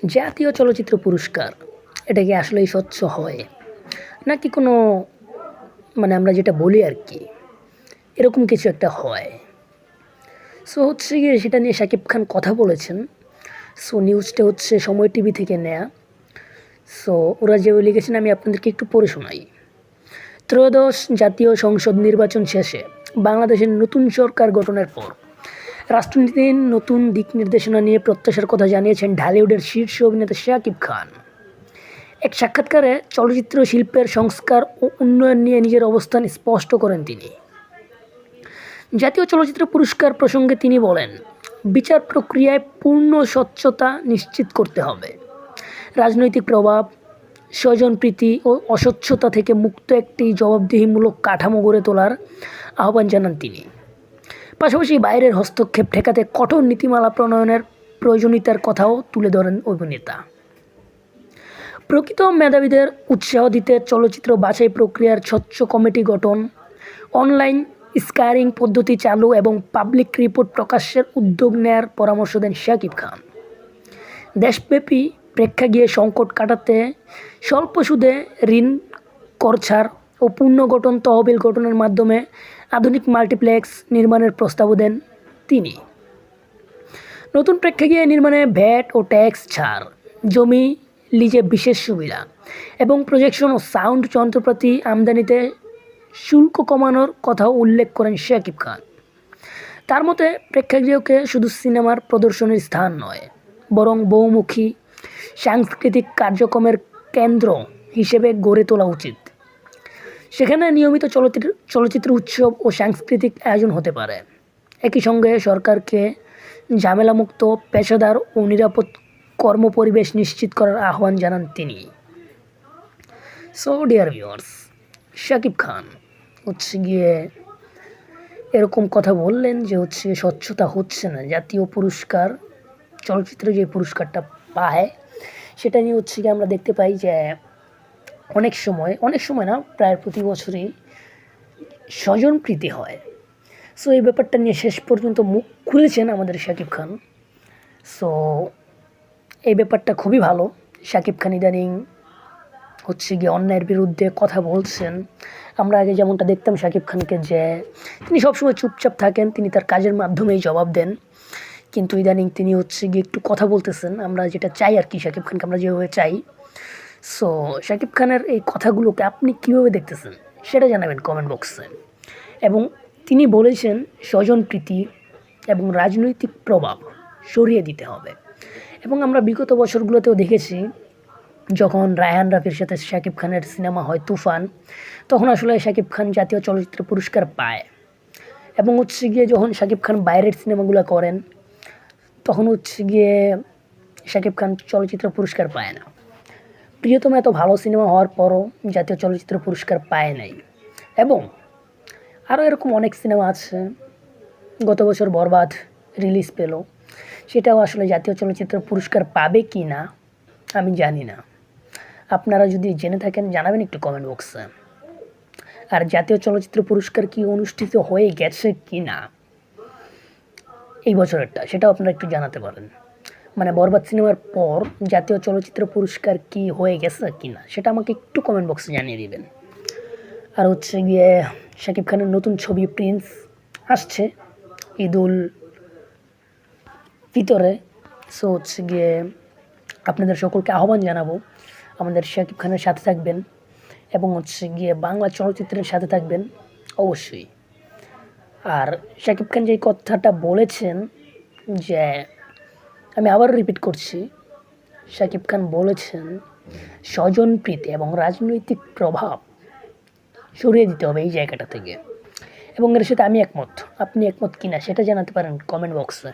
জাতীয় চলচ্চিত্র পুরস্কার এটা কি আসলেই স্বচ্ছ হয় নাকি কোনো আমরা যেটা বলি আর কি এরকম কিছু একটা হয়। সো হচ্ছে গিয়ে সেটা নিয়ে শাকিব খান কথা বলেছেন। সো নিউজটা হচ্ছে সময় টিভি থেকে নেয়া। সো ওরা যে লিখেছেন আমি আপনাদেরকে একটু পড়ে শোনাই। ত্রয়োদশ জাতীয় সংসদ নির্বাচন শেষে বাংলাদেশের নতুন সরকার গঠনের পর রাষ্ট্রনীতির নতুন দিক নির্দেশনা নিয়ে প্রত্যাশার কথা জানিয়েছেন ঢালিউডের শীর্ষ অভিনেতা শাকিব খান। এক সাক্ষাৎকারে চলচ্চিত্র শিল্পের সংস্কার ও উন্নয়ন নিয়ে নিজের অবস্থান স্পষ্ট করেন তিনি। জাতীয় চলচ্চিত্র পুরস্কার প্রসঙ্গে তিনি বলেন, বিচার প্রক্রিয়ায় পূর্ণ স্বচ্ছতা নিশ্চিত করতে হবে। রাজনৈতিক প্রভাব, স্বজনপ্রীতি ও অস্বচ্ছতা থেকে মুক্ত একটি জবাবদিহিমূলক কাঠামো গড়ে তোলার আহ্বান জানান তিনি। পাশাপাশি বাইরের হস্তক্ষেপ ঠেকাতে কঠোর নীতিমালা প্রণয়নের প্রয়োজনীয়তার কথাও তুলে ধরেন অভিনেতা। প্রকৃত মেধাবীদের উৎসাহ দিতে চলচ্চিত্র বাছাই প্রক্রিয়ার স্বচ্ছ কমিটি গঠন, অনলাইন স্কোরিং পদ্ধতি চালু এবং পাবলিক রিপোর্ট প্রকাশের উদ্যোগ নেয়ার পরামর্শ দেন শাকিব খান। দেশব্যাপী প্রেক্ষাগৃহে সংকট কাটাতে স্বল্প সুদে ঋণ, কর ছাড় ও পুনর্গঠন তহবিল গঠনের মাধ্যমে আধুনিক মাল্টিপ্লেক্স নির্মাণের প্রস্তাবও দেন তিনি। নতুন প্রেক্ষাগৃহ নির্মাণে ভ্যাট ও ট্যাক্স ছাড়, জমি লিজে বিশেষ সুবিধা এবং প্রজেকশন ও সাউন্ড যন্ত্রপাতি আমদানিতে শুল্ক কমানোর কথাও উল্লেখ করেন শাকিব খান। তার মতে প্রেক্ষাগৃহকে শুধু সিনেমার প্রদর্শনের স্থান নয়, বরং বহুমুখী সাংস্কৃতিক কার্যক্রমের কেন্দ্র হিসেবে গড়ে তোলা উচিত। সেখানে নিয়মিত চলচ্চিত্র উৎসব ও সাংস্কৃতিক আয়োজন হতে পারে। একই সঙ্গে সরকারকে ঝামেলামুক্ত, পেশাদার ও নিরাপদ কর্মপরিবেশ নিশ্চিত করার আহ্বান জানান তিনি। So dear viewers, Shakib Khan হচ্ছে গিয়ে এরকম কথা বললেন যে স্বচ্ছতা হচ্ছে না। জাতীয় পুরস্কার, চলচ্চিত্র যে পুরস্কারটা পায় সেটা নিয়ে গিয়ে আমরা দেখতে পাই যে অনেক সময় না, প্রায় প্রতি বছরই স্বজনপ্রীতি হয়। সো এই ব্যাপারটা নিয়ে শেষ পর্যন্ত মুখ খুলেছেন আমাদের শাকিব খান। সো এই ব্যাপারটা খুবই ভালো। শাকিব খান ইদানিং অন্যায়ের বিরুদ্ধে কথা বলছেন। আমরা আগে যেমনটা দেখতাম শাকিব খানকে যে তিনি সবসময় চুপচাপ থাকেন, তিনি তার কাজের মাধ্যমেই জবাব দেন, কিন্তু ইদানিং তিনি একটু কথা বলতেছেন। আমরা যেটা চাই আর কি, শাকিব খানকে আমরা যেভাবে চাই। সো শাকিব খানের এই কথাগুলোকে আপনি কীভাবে দেখতেছেন সেটা জানাবেন কমেন্ট বক্সে। এবং তিনি বলেছেন স্বজনপ্রীতি এবং রাজনৈতিক প্রভাব সরিয়ে দিতে হবে। এবং আমরা বিগত বছরগুলোতেও দেখেছি, যখন রায়হান রাফির সাথে শাকিব খানের সিনেমা হয় তুফান, তখন আসলে শাকিব খান জাতীয় চলচ্চিত্র পুরস্কার পায়। এবং যখন শাকিব খান বাইরের সিনেমাগুলো করেন, তখন শাকিব খান চলচ্চিত্র পুরস্কার পায় না। প্রিয়তম এত ভালো সিনেমা হওয়ার পরও জাতীয় চলচ্চিত্র পুরস্কার পায় নাই। এবং আরও এরকম অনেক সিনেমা আছে। গত বছর বরবাদ রিলিজ পেল, সেটাও আসলে জাতীয় চলচ্চিত্র পুরস্কার পাবে কি না আমি জানি না। আপনারা যদি জেনে থাকেন জানাবেন একটু কমেন্ট বক্সে। আর জাতীয় চলচ্চিত্র পুরস্কার কি অনুষ্ঠিত হয়ে গেছে কি না এই বছরেরটা, সেটাও আপনারা একটু জানাতে পারেন। বরবাদ সিনেমার পর জাতীয় চলচ্চিত্র পুরস্কার কি হয়ে গেছে কি না সেটা আমাকে একটু কমেন্ট বক্সে জানিয়ে দিবেন। আর শাকিব খানের নতুন ছবি প্রিন্স আসছে ঈদুল ফিতরে। সো আপনাদের সকলকে আহ্বান জানাবো আমাদের শাকিব খানের সাথে থাকবেন এবং বাংলা চলচ্চিত্রের সাথে থাকবেন অবশ্যই। আর শাকিব খান যে কথাটা বলেছেন, যে আমি আবারও রিপিট করছি, শাকিব খান বলেছেন স্বজনপ্রীতি এবং রাজনৈতিক প্রভাব সরিয়ে দিতে হবে এই জায়গাটা থেকে। এবং এর সাথে আমি একমত। আপনি একমত কিনা সেটা জানাতে পারেন কমেন্ট বক্সে।